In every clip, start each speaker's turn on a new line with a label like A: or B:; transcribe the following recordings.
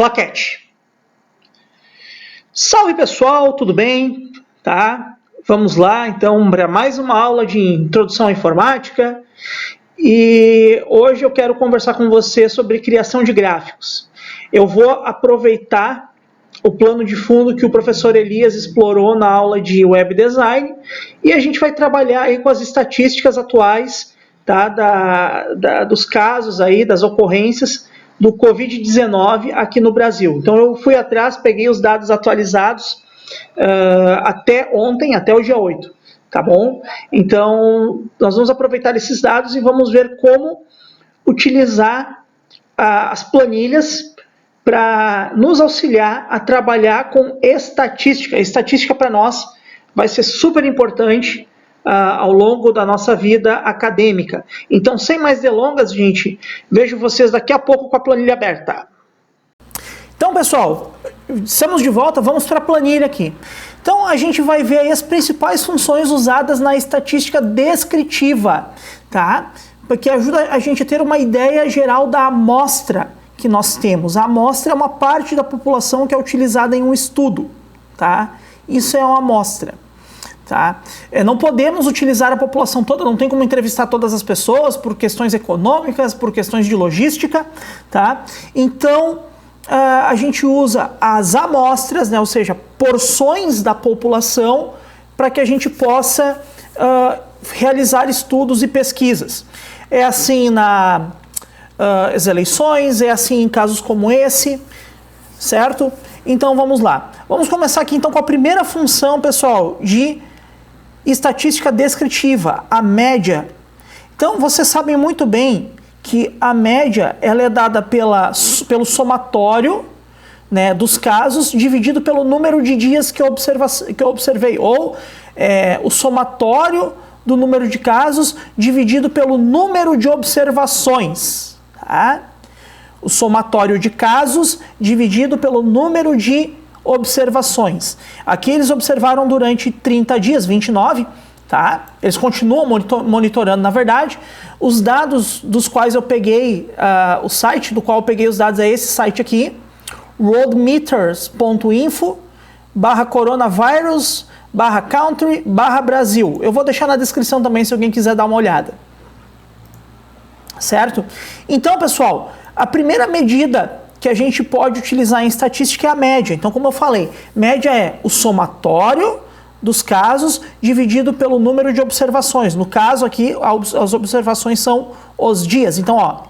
A: claquete. Salve pessoal, tudo bem? Tá? Vamos lá então para mais uma aula de introdução à informática e hoje eu quero conversar com você sobre criação de gráficos. Eu vou aproveitar o plano de fundo que o professor Elias explorou na aula de web design e a gente vai trabalhar aí com as estatísticas atuais, tá? Dos casos aí, das ocorrências do Covid-19 aqui no Brasil. Então eu fui atrás, peguei os dados atualizados até ontem, até o dia 8, tá bom? Então nós vamos aproveitar esses dados e vamos ver como utilizar as planilhas para nos auxiliar a trabalhar com estatística. Estatística para nós vai ser super importante ao longo da nossa vida acadêmica. Então, sem mais delongas, gente, vejo vocês daqui a pouco com a planilha aberta. Então, pessoal, estamos de volta, vamos para a planilha aqui. Então, a gente vai ver aí as principais funções usadas na estatística descritiva, tá? Porque ajuda a gente a ter uma ideia geral da amostra que nós temos. A amostra é uma parte da população que é utilizada em um estudo, tá? Isso é uma amostra. Tá? Não podemos utilizar a população toda, não tem como entrevistar todas as pessoas por questões econômicas, por questões de logística, tá? Então a gente usa as amostras, né, ou seja, porções da população, para que a gente possa realizar estudos e pesquisas. É assim nas eleições, é assim em casos como esse, certo? Então vamos lá. Vamos começar aqui então com a primeira função, pessoal, de estatística descritiva, a média. Então, vocês sabem muito bem que a média ela é dada pelo somatório, né, dos casos dividido pelo número de dias que eu observei, ou o somatório do número de casos dividido pelo número de observações. Tá? O somatório de casos dividido pelo número de observações. Aqui eles observaram durante 30 dias, 29, tá? Eles continuam monitorando, na verdade. Os dados dos quais eu peguei, o site do qual eu peguei os dados é esse site aqui, roadmeters.info/coronavírus/country/Brasil. Eu vou deixar na descrição também se alguém quiser dar uma olhada. Certo? Então, pessoal, a primeira medida que a gente pode utilizar em estatística é a média. Então, como eu falei, média é o somatório dos casos dividido pelo número de observações. No caso aqui, as observações são os dias. Então, ó,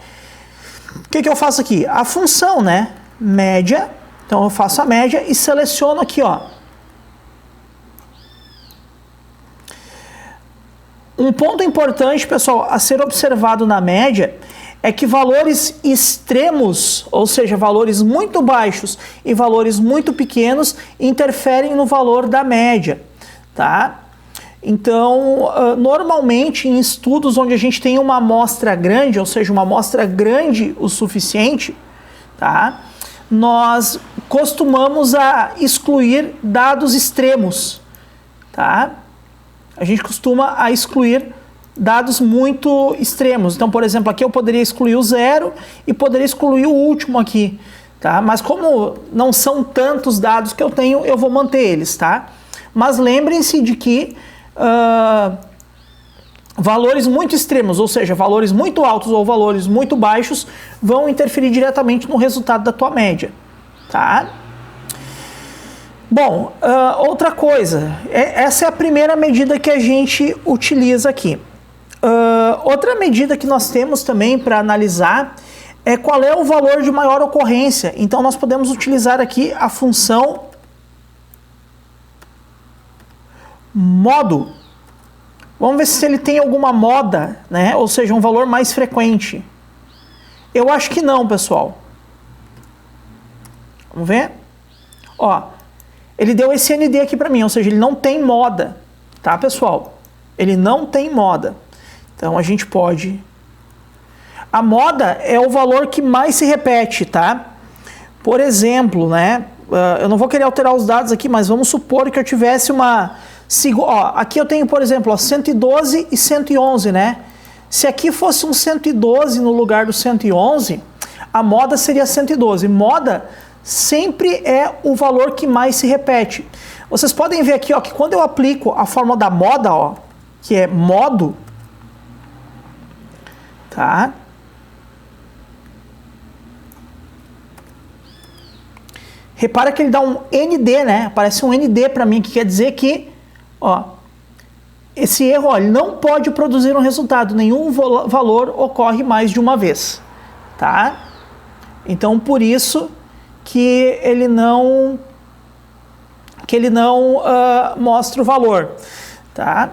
A: o que eu faço aqui? A função, né? Média. Então, eu faço a média e seleciono aqui, ó. Um ponto importante, pessoal, a ser observado na média é que valores extremos, ou seja, valores muito baixos e valores muito pequenos, interferem no valor da média, tá? Então, normalmente em estudos onde a gente tem uma amostra grande, ou seja, uma amostra grande o suficiente, tá? Nós costumamos a excluir dados extremos, tá? A gente costuma a excluir dados muito extremos. Então, por exemplo, aqui eu poderia excluir o zero e poderia excluir o último aqui, tá? Mas como não são tantos dados que eu tenho, eu vou manter eles, tá? Mas lembrem-se de que valores muito extremos, ou seja, valores muito altos ou valores muito baixos, vão interferir diretamente no resultado da tua média, tá? Bom, outra coisa, essa é a primeira medida que a gente utiliza aqui. Outra medida que nós temos também para analisar é qual é o valor de maior ocorrência. Então nós podemos utilizar aqui a função modo. Vamos ver se ele tem alguma moda, né? Ou seja, um valor mais frequente. Eu acho que não, pessoal. Vamos ver? Ó, ele deu esse ND aqui para mim, ou seja, ele não tem moda, tá, pessoal? Ele não tem moda. Então a gente pode... A moda é o valor que mais se repete, tá? Por exemplo, né? Eu não vou querer alterar os dados aqui, mas vamos supor que eu tivesse uma... Ó, aqui eu tenho, por exemplo, ó, 112 e 111, né? Se aqui fosse um 112 no lugar do 111, a moda seria 112. Moda sempre é o valor que mais se repete. Vocês podem ver aqui, ó, que quando eu aplico a fórmula da moda, ó, que é modo, tá? Repara que ele dá um ND, né? Aparece um ND para mim, que quer dizer que, ó, esse erro, ó, ele não pode produzir um resultado, nenhum valor ocorre mais de uma vez, tá? Então, por isso que ele não mostra o valor, tá?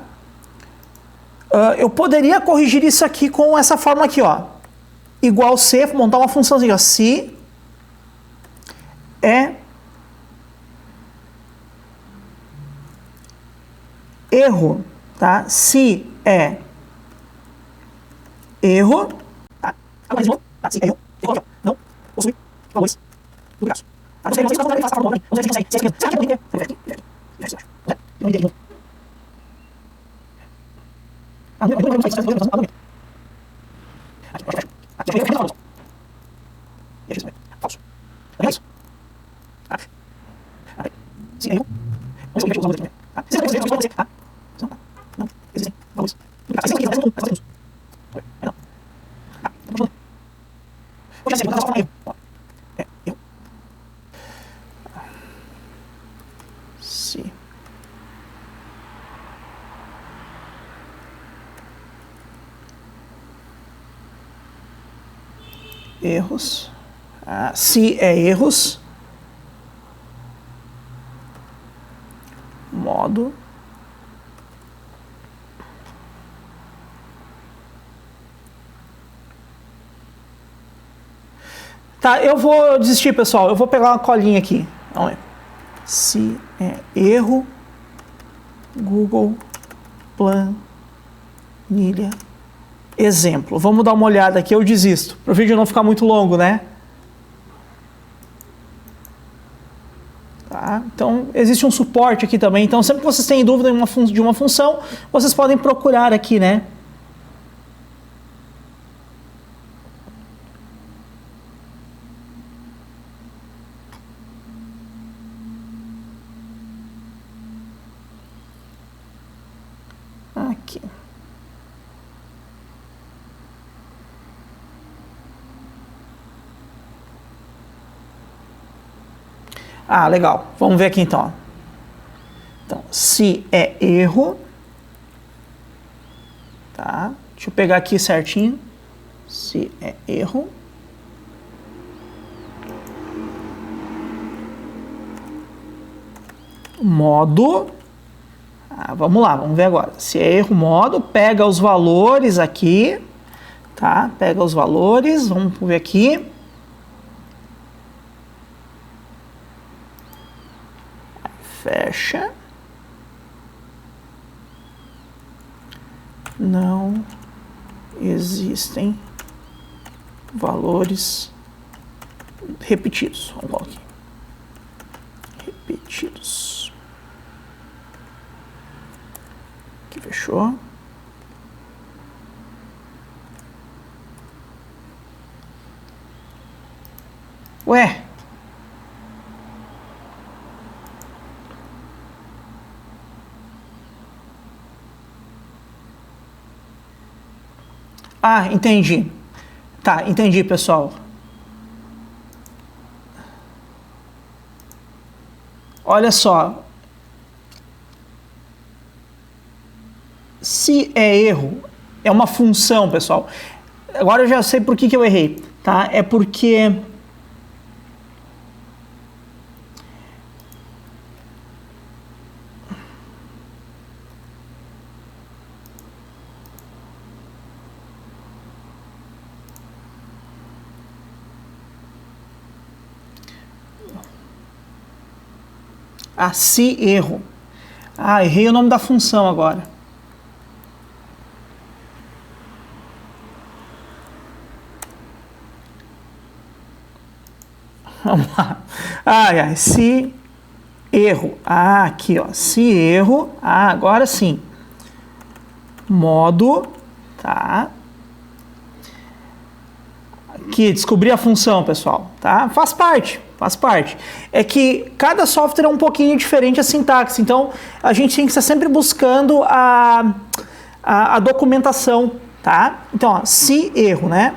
A: Eu poderia corrigir isso aqui com essa forma aqui, ó, igual se, montar uma funçãozinha, ó, se é erro, tá? Se é erro, tá? Agora de novo, tá? Se é erro, eu coloco, ó, não possui valores duplicados. Não sei, não sei, não sei, se erros, se é erros, modo tá, eu vou desistir, pessoal, eu vou pegar uma colinha aqui, vamos ver. Se é erro, Google planilha exemplo. Vamos dar uma olhada aqui, eu desisto, para o vídeo não ficar muito longo, né? Tá? Então, existe um suporte aqui também. Então, sempre que vocês têm dúvida de uma função, vocês podem procurar aqui, né? Aqui. Legal. Vamos ver aqui então. Então, se é erro, tá? Deixa eu pegar aqui certinho. Se é erro. Modo. Vamos lá, vamos ver agora. Se é erro, modo, pega os valores aqui, tá? Pega os valores, vamos ver aqui. Fecha. Não existem valores repetidos. Vamos colocar aqui. Repetidos. Aqui fechou. Ué. Entendi. Tá, entendi, pessoal. Olha só. Se é erro, é uma função, pessoal. Agora eu já sei por que eu errei, tá? É porque se erro. Errei o nome da função agora. Vamos lá. Se erro. Aqui, ó. Se erro. Agora sim. Modo. Tá. que descobrir a função, pessoal, tá? Faz parte. É que cada software é um pouquinho diferente a sintaxe, então a gente tem que estar sempre buscando a documentação, tá? Então, ó, se erro, né?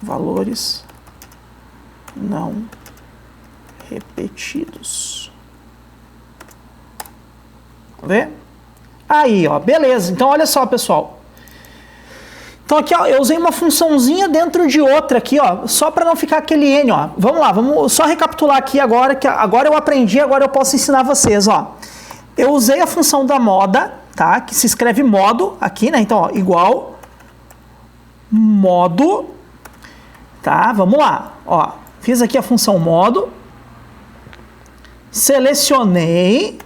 A: Valores não repetidos. Vamos ver? Aí, ó, beleza. Então, olha só, pessoal. Então, aqui, ó, eu usei uma funçãozinha dentro de outra aqui, ó, só para não ficar aquele N, ó. Vamos lá, vamos só recapitular aqui agora, que agora eu aprendi, agora eu posso ensinar vocês, ó. Eu usei a função da moda, tá? Que se escreve modo aqui, né? Então, ó, igual modo, tá? Vamos lá, ó. Fiz aqui a função modo, selecionei,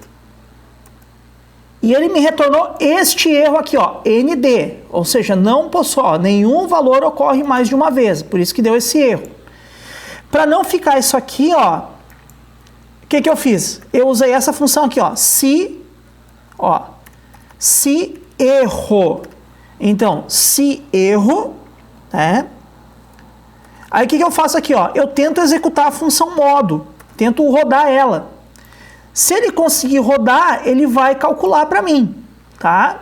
A: e ele me retornou este erro aqui, ó, ND, ou seja, não possui, ó, nenhum valor ocorre mais de uma vez, por isso que deu esse erro. Para não ficar isso aqui, ó, o que eu fiz? Eu usei essa função aqui, ó, se erro. Então, se erro, né? Aí o que eu faço aqui, ó? Eu tento executar a função modo, tento rodar ela. Se ele conseguir rodar, ele vai calcular para mim, tá?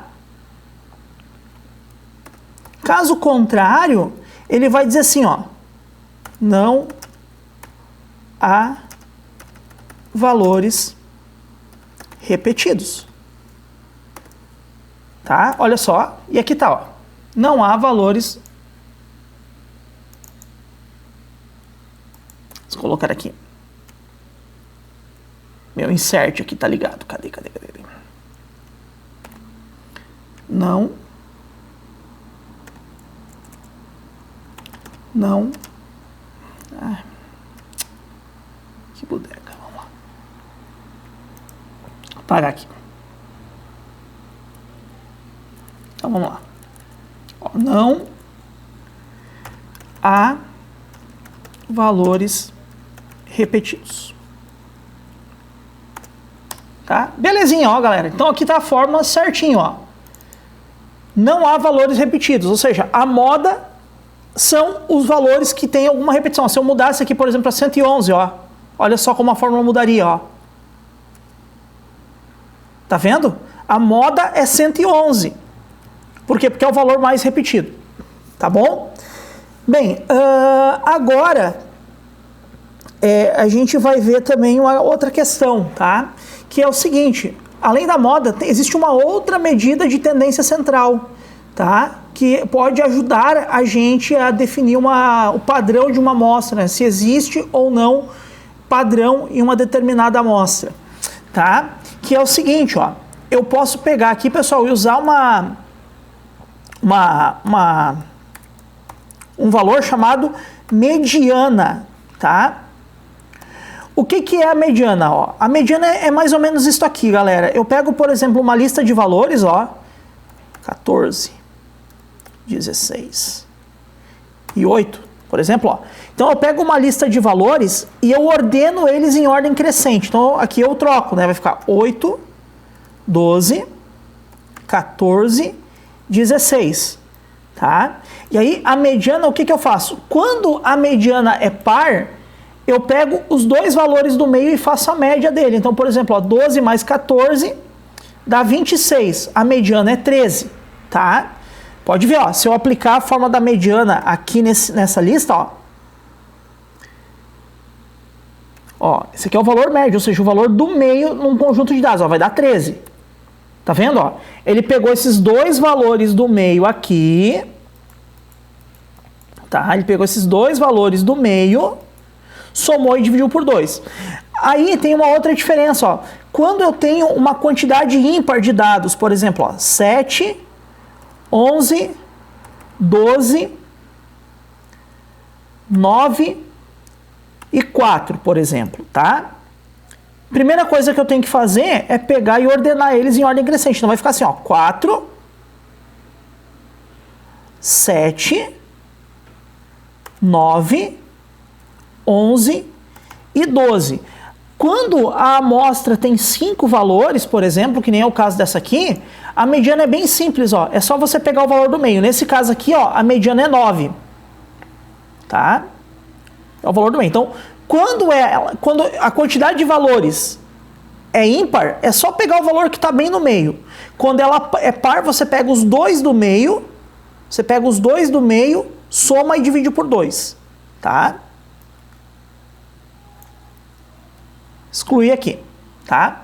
A: Caso contrário, ele vai dizer assim, ó, não há valores repetidos, tá? Olha só, e aqui tá, ó, não há valores. Vou colocar aqui. Meu insert aqui tá ligado. Cadê? Não. Ah, que bodega. Vamos lá. Vou apagar aqui. Então vamos lá. Ó, não há valores repetidos. Tá? Belezinha, ó, galera. Então aqui tá a fórmula certinho, ó. Não há valores repetidos, ou seja, a moda são os valores que tem alguma repetição. Se eu mudasse aqui, por exemplo, para 111, ó, olha só como a fórmula mudaria, ó. Tá vendo? A moda é 111. Por quê? Porque é o valor mais repetido. Tá bom? Bem, agora a gente vai ver também uma outra questão, tá? Que é o seguinte, além da moda, existe uma outra medida de tendência central, tá? Que pode ajudar a gente a definir o padrão de uma amostra, né? Se existe ou não padrão em uma determinada amostra, tá? Que é o seguinte, ó, eu posso pegar aqui, pessoal, e usar um valor chamado mediana, tá? O que é a mediana? Ó? A mediana é mais ou menos isso aqui, galera. Eu pego, por exemplo, uma lista de valores, ó, 14, 16 e 8, por exemplo, ó. Então eu pego uma lista de valores e eu ordeno eles em ordem crescente. Então aqui eu troco, né? Vai ficar 8, 12, 14, 16, tá? E aí a mediana, o que eu faço? Quando a mediana é par, eu pego os dois valores do meio e faço a média dele. Então, por exemplo, ó, 12 mais 14 dá 26. A mediana é 13, tá? Pode ver, ó, se eu aplicar a forma da mediana aqui nessa lista, ó, esse aqui é o valor médio, ou seja, o valor do meio num conjunto de dados, ó, vai dar 13. Tá vendo, ó? Ele pegou esses dois valores do meio aqui, tá? Ele pegou esses dois valores do meio, somou e dividiu por 2. Aí tem uma outra diferença, ó. Quando eu tenho uma quantidade ímpar de dados, por exemplo, ó, 7, 11, 12, 9 e 4, por exemplo, tá? Primeira coisa que eu tenho que fazer é pegar e ordenar eles em ordem crescente. Então vai ficar assim, ó, 4, 7, 9, 11 e 12. Quando a amostra tem 5 valores, por exemplo, que nem é o caso dessa aqui, a mediana é bem simples, ó. É só você pegar o valor do meio. Nesse caso aqui, ó, a mediana é 9. Tá? É o valor do meio. Então, quando a quantidade de valores é ímpar, é só pegar o valor que está bem no meio. Quando ela é par, você pega os dois do meio, soma e divide por 2. Tá? Excluir aqui, tá?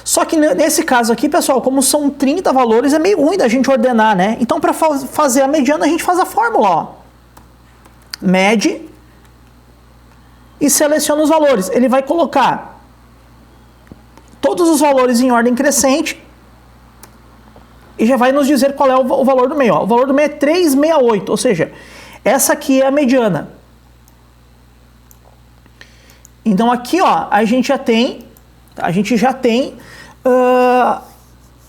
A: Só que nesse caso aqui, pessoal, como são 30 valores, é meio ruim da gente ordenar, né? Então, para fazer a mediana, a gente faz a fórmula, ó. Mede e seleciona os valores. Ele vai colocar todos os valores em ordem crescente e já vai nos dizer qual é o valor do meio, ó. O valor do meio é 368, ou seja, essa aqui é a mediana. Então aqui, ó, a gente já tem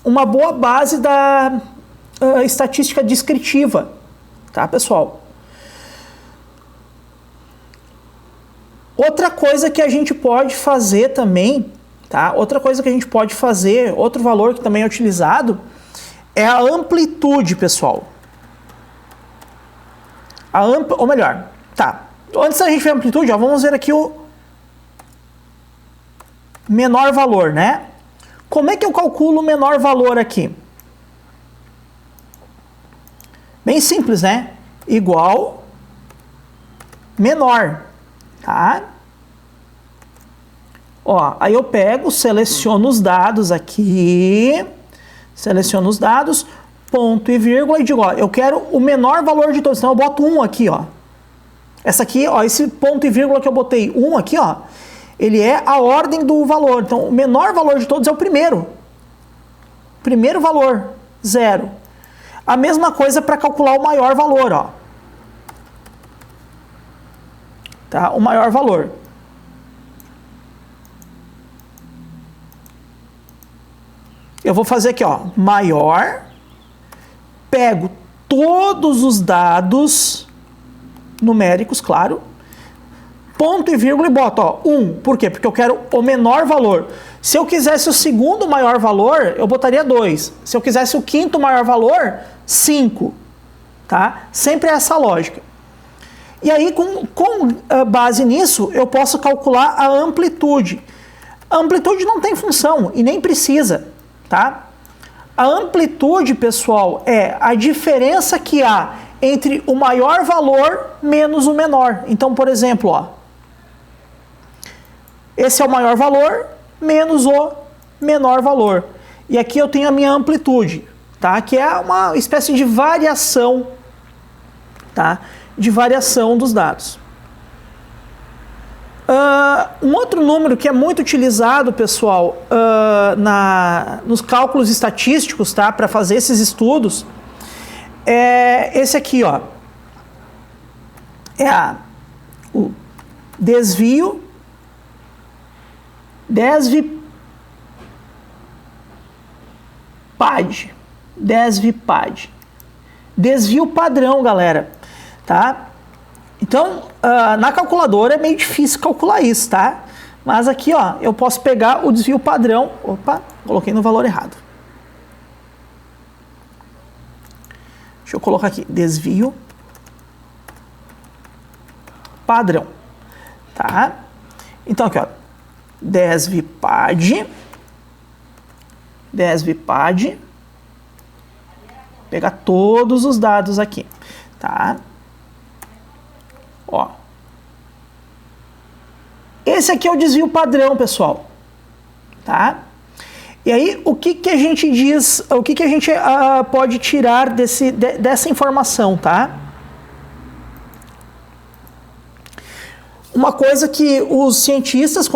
A: uma boa base da estatística descritiva, tá, pessoal? Outra coisa que a gente pode fazer também, tá? Outro valor que também é utilizado é a amplitude, pessoal. Ou melhor, tá? Antes da gente ver a amplitude, ó, vamos ver aqui o menor valor, né? Como é que eu calculo o menor valor aqui? Bem simples, né? Igual menor, tá? Ó, aí eu pego, seleciono os dados aqui, ponto e vírgula e digo, ó, eu quero o menor valor de todos, então eu boto 1 aqui, ó. Essa aqui, ó, esse ponto e vírgula que eu botei 1 aqui, ó, ele é a ordem do valor. Então, o menor valor de todos é o primeiro. Primeiro valor, 0. A mesma coisa para calcular o maior valor, ó. Tá? O maior valor. Eu vou fazer aqui, ó, maior. Pego todos os dados numéricos, claro. Ponto e vírgula e boto, ó, 1. Por quê? Porque eu quero o menor valor. Se eu quisesse o segundo maior valor, eu botaria 2. Se eu quisesse o quinto maior valor, 5. Tá? Sempre é essa lógica. E aí, com base nisso, eu posso calcular a amplitude. A amplitude não tem função e nem precisa, tá? A amplitude, pessoal, é a diferença que há entre o maior valor menos o menor. Então, por exemplo, ó, esse é o maior valor menos o menor valor. E aqui eu tenho a minha amplitude, tá? Que é uma espécie de variação, tá? De variação dos dados. Um outro número que é muito utilizado, pessoal, nos cálculos estatísticos, tá? Para fazer esses estudos, é esse aqui, ó. É o desvio DESVPAD. Desvio padrão, galera, tá? Então, na calculadora é meio difícil calcular isso, tá? Mas aqui, ó, eu posso pegar o desvio padrão. Opa, coloquei no valor errado. Deixa eu colocar aqui, desvio padrão, tá? Então aqui, ó, DESVPAD, pegar todos os dados aqui, tá? Ó, esse aqui é o desvio padrão, pessoal, tá? E aí, o que a gente diz, o que a gente pode tirar dessa informação, tá? Uma coisa que os cientistas,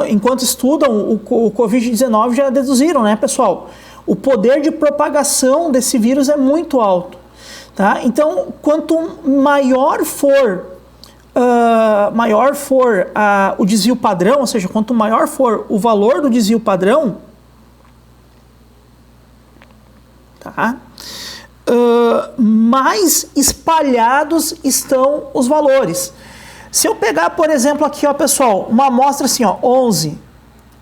A: enquanto estudam o Covid-19, já deduziram, né, pessoal? O poder de propagação desse vírus é muito alto, tá? Então, quanto maior for o desvio padrão, ou seja, quanto maior for o valor do desvio padrão, tá? Mais espalhados estão os valores. Se eu pegar, por exemplo, aqui, ó, pessoal, uma amostra assim, ó, 11,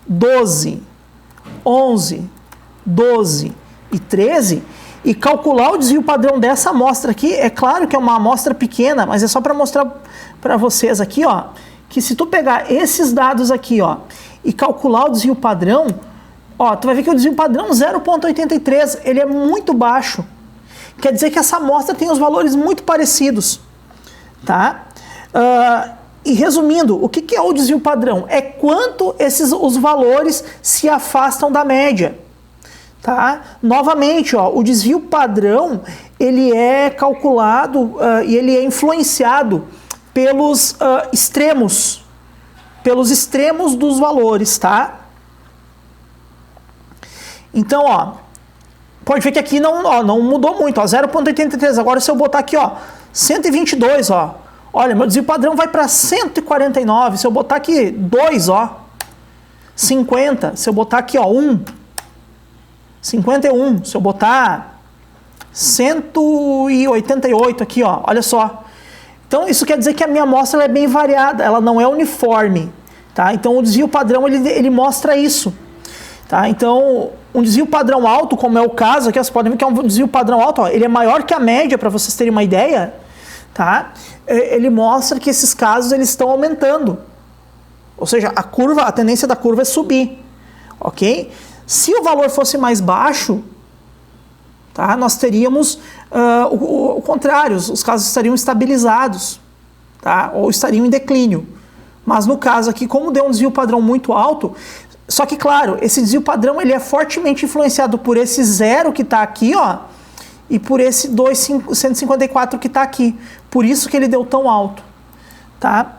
A: 12, 11, 12 e 13, e calcular o desvio padrão dessa amostra aqui, é claro que é uma amostra pequena, mas é só para mostrar para vocês aqui, ó, que se tu pegar esses dados aqui, ó, e calcular o desvio padrão, ó, tu vai ver que o desvio padrão 0,83, ele é muito baixo. Quer dizer que essa amostra tem os valores muito parecidos, tá? E resumindo, o que é o desvio padrão? É quanto os valores se afastam da média, tá? Novamente, ó, o desvio padrão, ele é calculado e ele é influenciado pelos extremos dos valores, tá? Então, ó, pode ver que aqui não mudou muito, ó, 0,83. Agora se eu botar aqui, ó, 122, ó, olha, meu desvio padrão vai para 149. Se eu botar aqui 2, ó, 50. Se eu botar aqui, ó, 1, 51. Se eu botar 188 aqui, ó, olha só. Então isso quer dizer que a minha amostra ela é bem variada, ela não é uniforme, tá? Então o desvio padrão ele mostra isso, tá? Então um desvio padrão alto, como é o caso aqui, vocês podem ver que é um desvio padrão alto, ó, ele é maior que a média, para vocês terem uma ideia, tá? Ele mostra que esses casos eles estão aumentando, ou seja, a tendência da curva é subir, ok? Se o valor fosse mais baixo, tá, nós teríamos o contrário, os casos estariam estabilizados, tá, ou estariam em declínio. Mas no caso aqui, como deu um desvio padrão muito alto, só que claro, esse desvio padrão ele é fortemente influenciado por esse zero que está aqui, ó, e por esse 154 que está aqui. Por isso que ele deu tão alto, tá?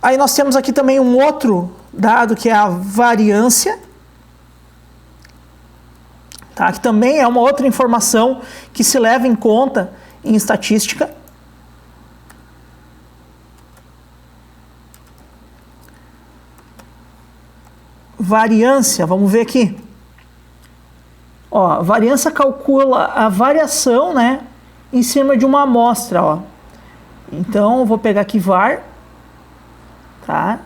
A: Aí nós temos aqui também um outro dado que é a variância, tá? Que também é uma outra informação que se leva em conta em estatística. Variância, vamos ver aqui. Ó, a variância calcula a variação, né, em cima de uma amostra, ó. Então, eu vou pegar aqui var, tá?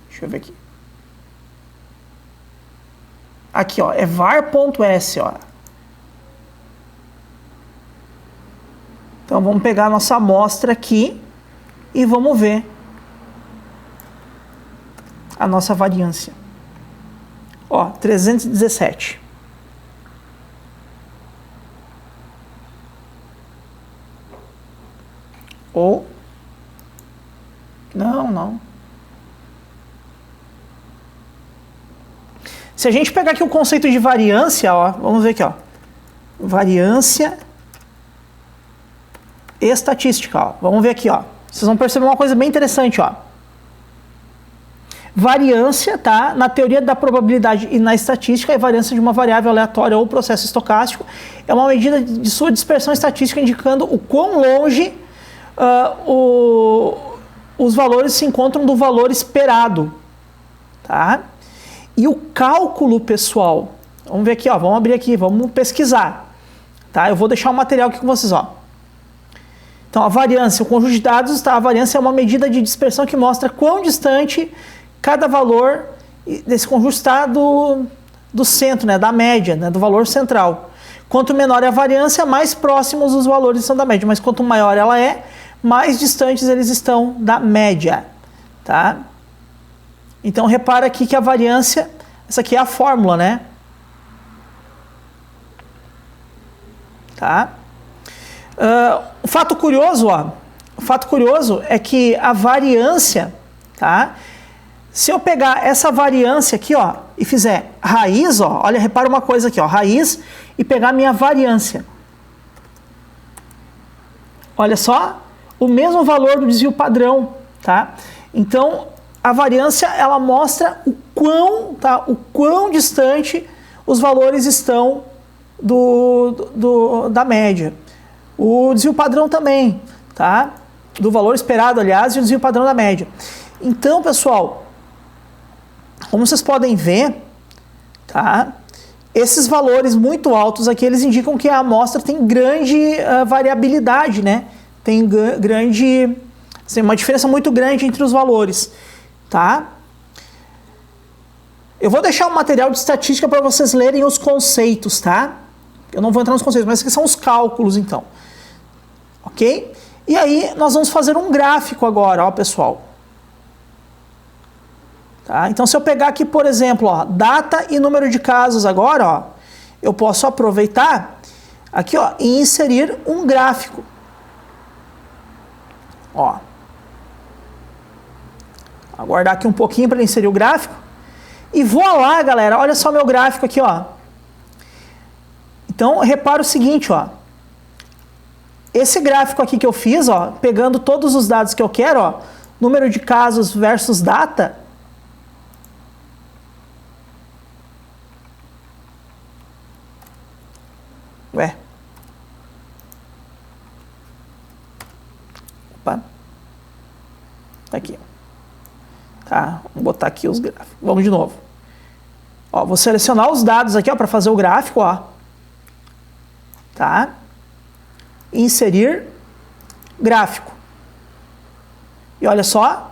A: Deixa eu ver aqui. Aqui, ó, é var.s, ó. Então vamos pegar a nossa amostra aqui e vamos ver a nossa variância. Ó, 317. Ou não. Se a gente pegar aqui o conceito de variância, ó, vamos ver aqui, ó. Variância estatística, ó. Vamos ver aqui, ó. Vocês vão perceber uma coisa bem interessante, ó. Variância, tá? Na teoria da probabilidade e na estatística, a variância de uma variável aleatória ou processo estocástico é uma medida de sua dispersão estatística indicando o quão longe os valores se encontram do valor esperado, tá? E o cálculo, pessoal, vamos ver aqui, ó, vamos abrir aqui, vamos pesquisar, tá? Eu vou deixar o material aqui com vocês, ó. Então, a variância, o conjunto de dados, tá? A variância é uma medida de dispersão que mostra quão distante cada valor desse conjunto está do centro, né? Da média, né? Do valor central. Quanto menor é a variância, mais próximos os valores estão da média, mas quanto maior ela é, mais distantes eles estão da média, tá? Então, repara aqui que a variância, essa aqui é a fórmula, né? Tá? O fato curioso, ó, o fato curioso é que a variância, tá? Se eu pegar essa variância aqui, ó, e fizer raiz, ó, olha, repara uma coisa aqui, ó, raiz, e pegar a minha variância. Olha só, o mesmo valor do desvio padrão, tá? Então, a variância, ela mostra o quão distante os valores estão da média. O desvio padrão também, tá? Do valor esperado, aliás, e o desvio padrão da média. Então, pessoal, como vocês podem ver, tá? esses valores muito altos aqui, eles indicam que a amostra tem grande variabilidade, né? Tem grande, assim, uma diferença muito grande entre os valores, tá? Eu vou deixar um material de estatística para vocês lerem os conceitos, tá? Eu não vou entrar nos conceitos, mas esses são os cálculos, então. Ok? E aí, nós vamos fazer um gráfico agora, ó, pessoal. Tá? Então, se eu pegar aqui, por exemplo, ó, data e número de casos agora, ó, eu posso aproveitar aqui, ó, e inserir um gráfico. Ó. Aguardar aqui um pouquinho para inserir o gráfico. E vou lá, galera, olha só meu gráfico aqui, ó. Então, repara o seguinte, ó. Esse gráfico aqui que eu fiz, ó, pegando todos os dados que eu quero, ó, número de casos versus data. Ué. Opa. Aqui. Tá, vou botar aqui os gráficos. Vamos de novo. Ó, vou selecionar os dados aqui, ó, para fazer o gráfico, ó. Tá? Inserir gráfico. E olha só.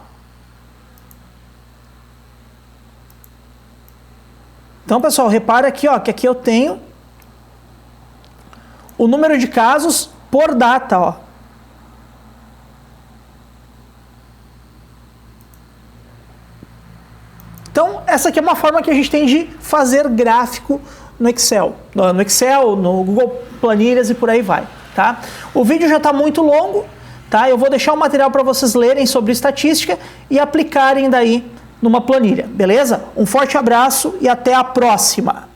A: Então, pessoal, repara aqui, ó, que aqui eu tenho o número de casos por data, ó. Então, essa aqui é uma forma que a gente tem de fazer gráfico no Excel. No Excel, no Google Planilhas e por aí vai, tá? O vídeo já está muito longo, tá? Eu vou deixar um material para vocês lerem sobre estatística e aplicarem daí numa planilha, beleza? Um forte abraço e até a próxima!